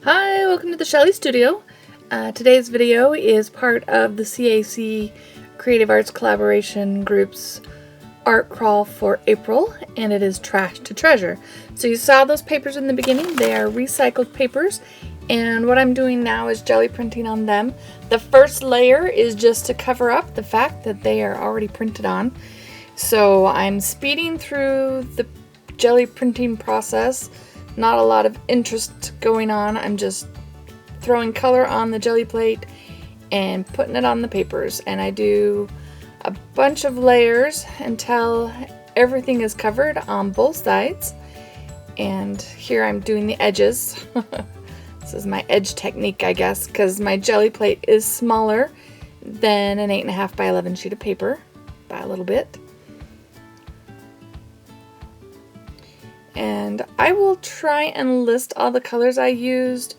Hi, welcome to the Shelly Studio. Today's video is part of the CAC Creative Arts Collaboration Group's art crawl for April, and it is Trash to Treasure. So you saw those papers in the beginning. They are recycled papers, and what I'm doing now is jelly printing on them. The first layer is just to cover up the fact that they are already printed on. So I'm speeding through the jelly printing process. Not a lot of interest going on. I'm just throwing color on the jelly plate and putting it on the papers. And I do a bunch of layers until everything is covered on both sides. And here I'm doing the edges. This is my edge technique, I guess, because my jelly plate is smaller than an 8.5 by 11 sheet of paper by a little bit. And I will try and list all the colors I used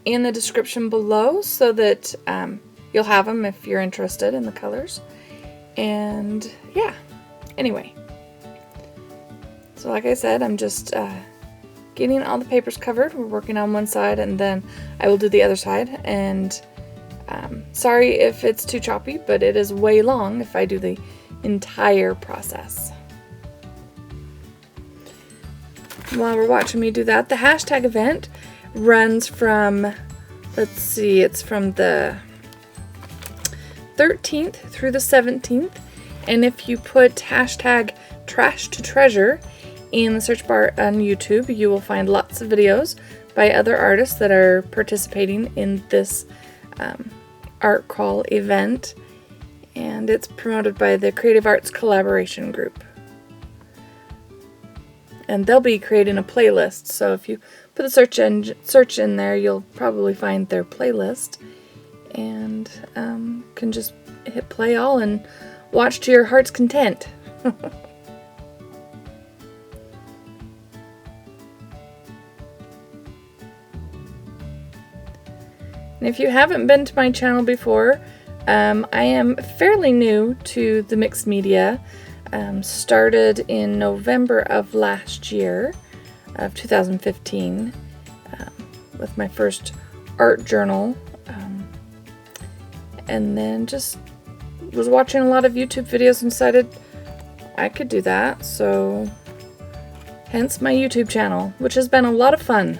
in the description below so that you'll have them if you're interested in the colors. And yeah, anyway. So like I said, I'm just getting all the papers covered. We're working on one side and then I will do the other side. And sorry if it's too choppy, but it is way long if I do the entire process. While we're watching me do that, the hashtag event runs from, let's see, it's from the 13th through the 17th, and if you put hashtag trashtotreasure in the search bar on YouTube, you will find lots of videos by other artists that are participating in this art crawl event, and it's promoted by the Creative Arts Collaboration Group. And they'll be creating a playlist, so if you put the search in there, you'll probably find their playlist, and can just hit play all and watch to your heart's content. And if you haven't been to my channel before, I am fairly new to the mixed media. Started in November of last year, of 2015, with my first art journal, and then just was watching a lot of YouTube videos and decided I could do that, so hence my YouTube channel, which has been a lot of fun.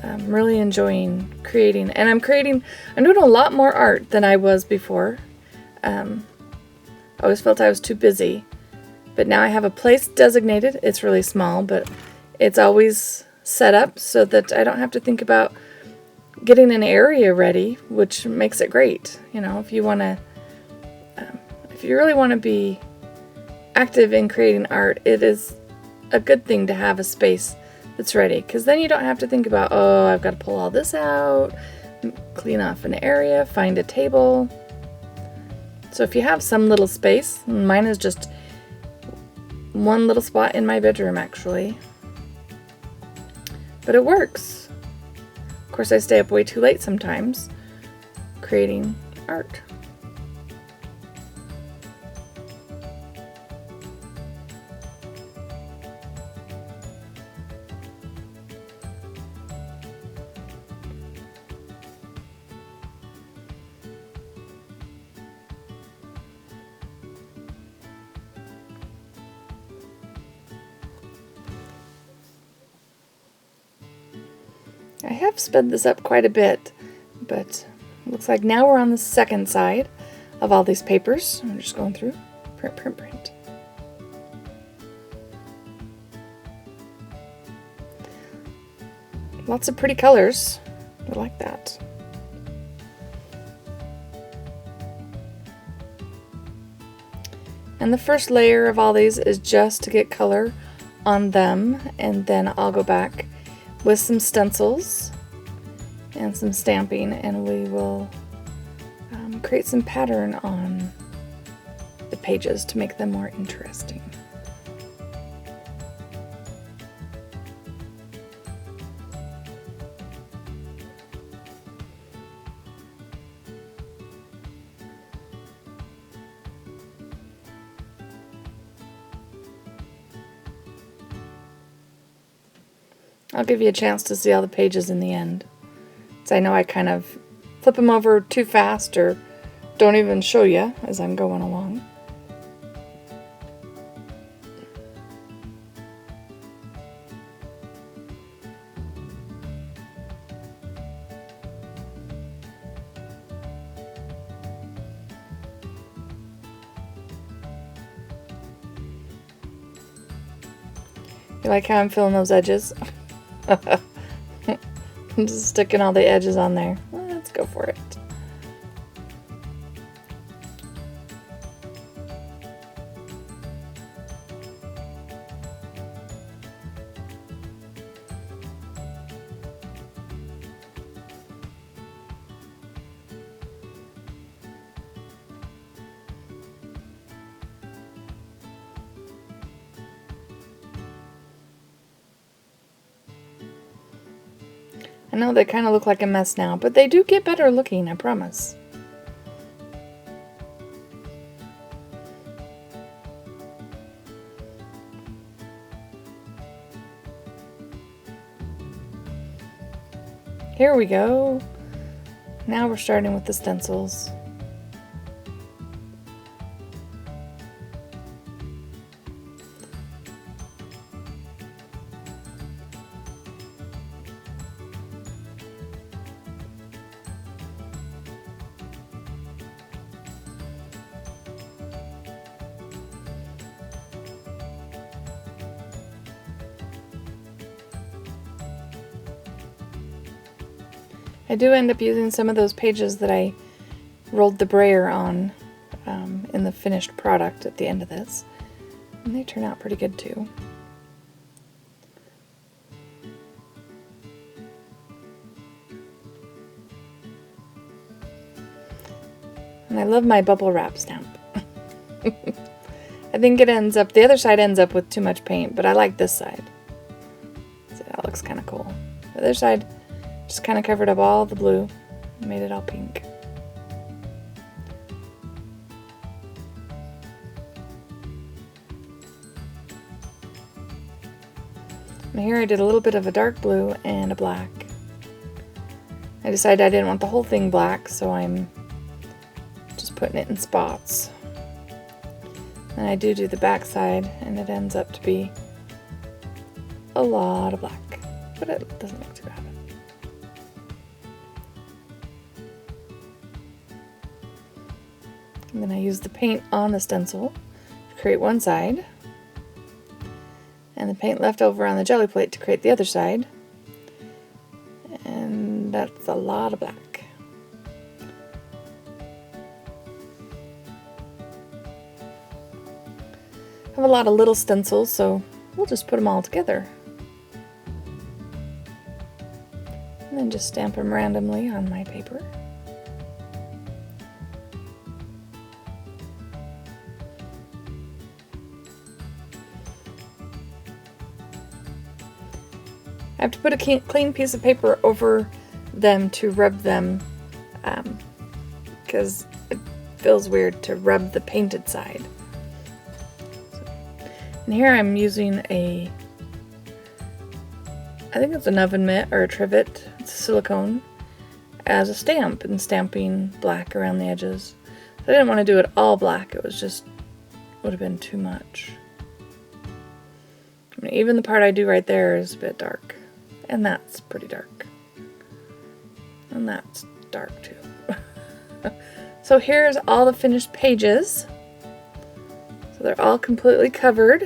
I'm really enjoying creating, and I'm doing a lot more art than I was before. I always felt I was too busy, but now I have a place designated. It's really small, but it's always set up so that I don't have to think about getting an area ready, which makes it great. You know, if you really want to be active in creating art, it is a good thing to have a space that's ready, because then you don't have to think about, oh, I've got to pull all this out, clean off an area, find a table. So if you have some little space, mine is just one little spot in my bedroom actually, but it works. Of course, I stay up way too late sometimes creating art. I have sped this up quite a bit, but it looks like now we're on the second side of all these papers. I'm just going through, print, print, print. Lots of pretty colors. I like that. And the first layer of all these is just to get color on them, and then I'll go back with some stencils and some stamping, and we will create some pattern on the pages to make them more interesting. I'll give you a chance to see all the pages in the end. So I know I kind of flip them over too fast or don't even show you as I'm going along. You like how I'm filling those edges? I'm just sticking all the edges on there. Well, let's go for it. I know they kind of look like a mess now, but they do get better looking, I promise. Here we go. Now we're starting with the stencils. I do end up using some of those pages that I rolled the brayer on in the finished product at the end of this, and they turn out pretty good too. And I love my bubble wrap stamp. I think it ends up, the other side ends up with too much paint, but I like this side. So that looks kind of cool. The other side just kind of covered up all the blue and made it all pink. And here I did a little bit of a dark blue and a black. I decided I didn't want the whole thing black, so I'm just putting it in spots. And I do the back side, and it ends up to be a lot of black, but it doesn't look too bad. And then I use the paint on the stencil to create one side, and the paint left over on the jelly plate to create the other side, and that's a lot of black. I have a lot of little stencils, so we'll just put them all together. And then just stamp them randomly on my paper. I have to put a clean piece of paper over them to rub them, because it feels weird to rub the painted side. And here I'm using I think it's an oven mitt or a trivet, it's silicone, as a stamp, and stamping black around the edges. I didn't want to do it all black, it was just, would have been too much. I mean, even the part I do right there is a bit dark. And that's pretty dark. And that's dark too. So here's all the finished pages. So they're all completely covered.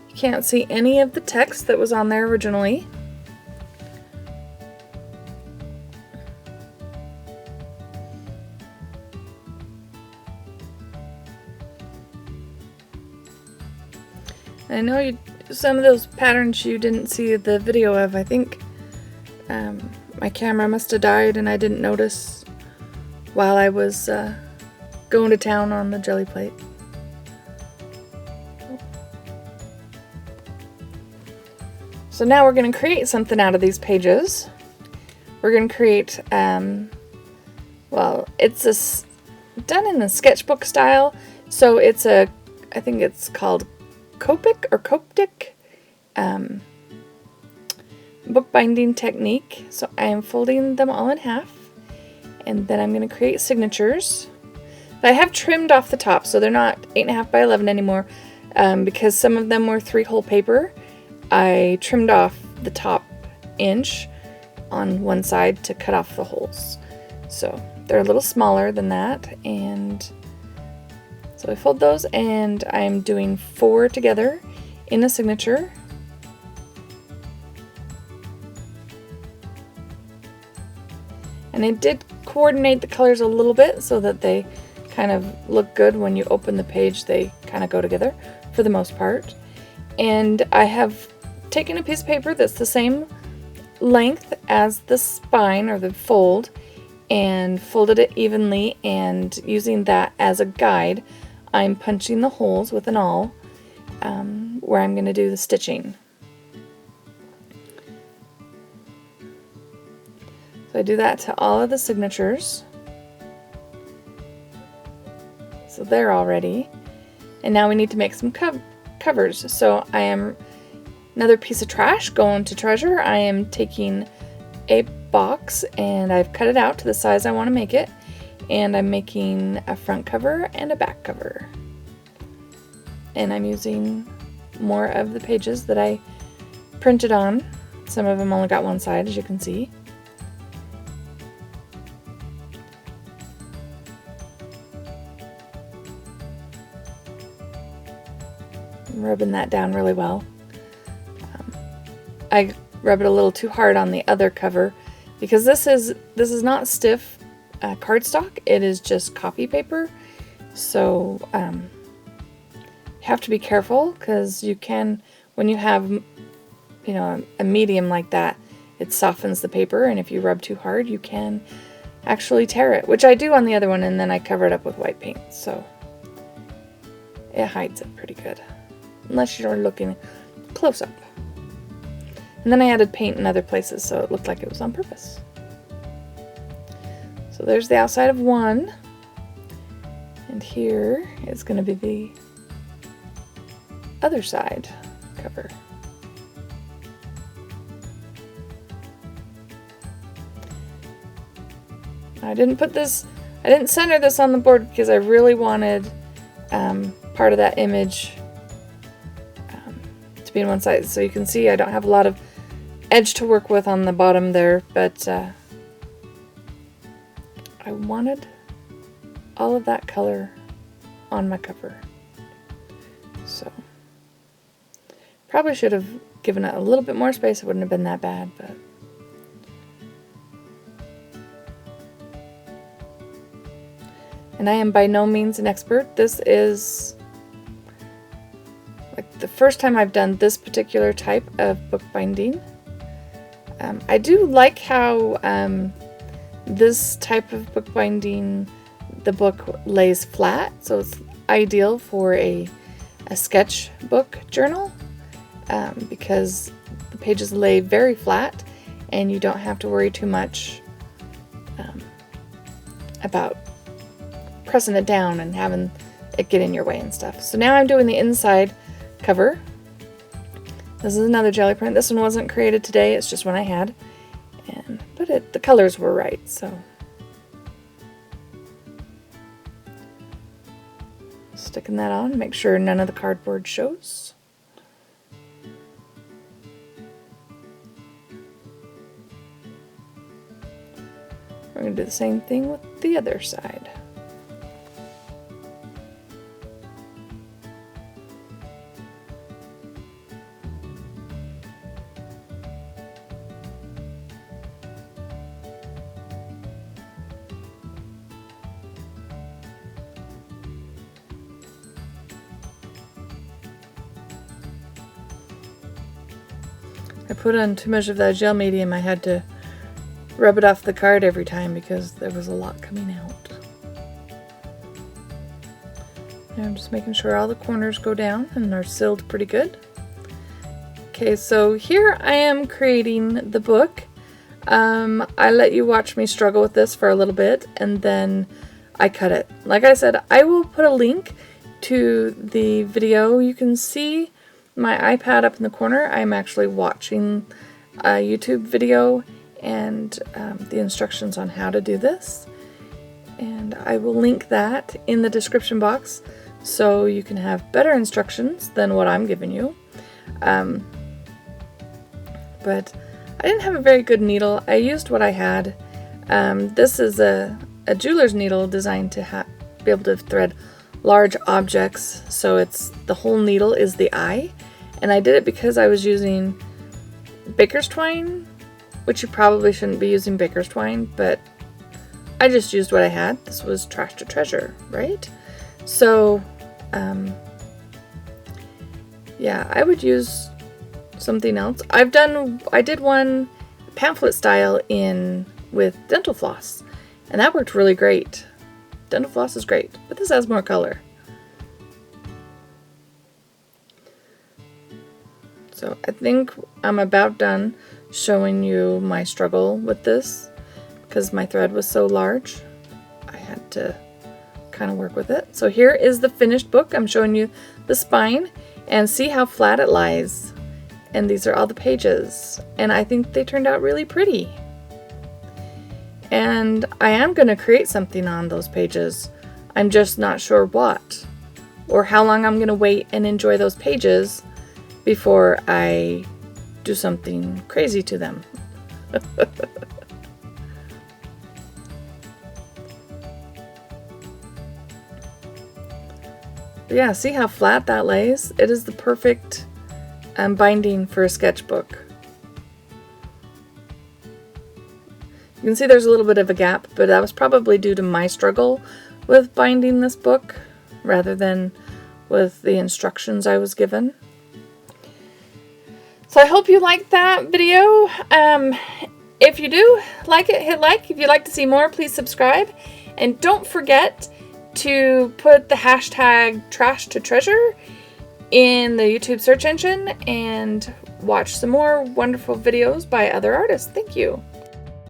You can't see any of the text that was on there originally. I know some of those patterns you didn't see the video of. I think my camera must have died and I didn't notice while I was going to town on the jelly plate. So now we're going to create something out of these pages. We're going to create, well, it's done in the sketchbook style, so it's I think it's called Copic or Coptic bookbinding technique. So I am folding them all in half, and then I'm going to create signatures. I have trimmed off the top, so they're not 8.5 by 11 anymore, because some of them were 3-hole paper. I trimmed off the top inch on one side to cut off the holes. So they're a little smaller than that, and so I fold those, and I'm doing 4 together in a signature. And I did coordinate the colors a little bit so that they kind of look good when you open the page. They kind of go together for the most part. And I have taken a piece of paper that's the same length as the spine or the fold and folded it evenly, and using that as a guide, I'm punching the holes with an awl where I'm going to do the stitching. So I do that to all of the signatures. So they're all ready. And now we need to make some covers. So I am another piece of trash going to treasure. I am taking a box and I've cut it out to the size I want to make it. And I'm making a front cover and a back cover. And I'm using more of the pages that I printed on. Some of them only got one side, as you can see. I'm rubbing that down really well. I rub it a little too hard on the other cover because this is not stiff cardstock. It is just copy paper. So you have to be careful, because you can, when you have, you know, a medium like that, it softens the paper, and if you rub too hard, you can actually tear it, which I do on the other one, and then I cover it up with white paint, so it hides it pretty good, unless you're looking close up. And then I added paint in other places, so it looked like it was on purpose. So there's the outside of one, and here is going to be the other side cover. I didn't center this on the board because I really wanted part of that image to be on one side. So you can see I don't have a lot of edge to work with on the bottom there, but I wanted all of that color on my cover. So probably should have given it a little bit more space. It wouldn't have been that bad, but and I am by no means an expert. This is like the first time I've done this particular type of bookbinding. I do like how this type of bookbinding, the book lays flat, so it's ideal for a sketchbook journal because the pages lay very flat and you don't have to worry too much about pressing it down and having it get in your way and stuff. So now I'm doing the inside cover. This is another jelly print. This one wasn't created today, it's just one I had. But the colors were right, so. Sticking that on, make sure none of the cardboard shows. We're going to do the same thing with the other side. I put on too much of that gel medium. I had to rub it off the card every time because there was a lot coming out. And I'm just making sure all the corners go down and are sealed pretty good. Okay, so here I am creating the book. I let you watch me struggle with this for a little bit and then I cut it. Like I said, I will put a link to the video. You can see my iPad up in the corner. I'm actually watching a YouTube video and the instructions on how to do this. And I will link that in the description box so you can have better instructions than what I'm giving you. But I didn't have a very good needle. I used what I had. This is a jeweler's needle designed to be able to thread large objects, so it's the whole needle is the eye. And I did it because I was using baker's twine, which you probably shouldn't be using baker's twine, but I just used what I had. This was Trash to Treasure, right? So, yeah, I would use something else. I did one pamphlet style with dental floss, and that worked really great. Dental floss is great, but this has more color. So I think I'm about done showing you my struggle with this because my thread was so large. I had to kind of work with it. So here is the finished book. I'm showing you the spine and see how flat it lies. And these are all the pages, and I think they turned out really pretty. And I am going to create something on those pages. I'm just not sure what, or how long I'm going to wait and enjoy those pages before I do something crazy to them. Yeah, see how flat that lays? It is the perfect binding for a sketchbook. You can see there's a little bit of a gap, but that was probably due to my struggle with binding this book rather than with the instructions I was given. So I hope you liked that video. If you do like it, hit like. If you'd like to see more, please subscribe. And don't forget to put the hashtag trashtotreasure in the YouTube search engine and watch some more wonderful videos by other artists. Thank you.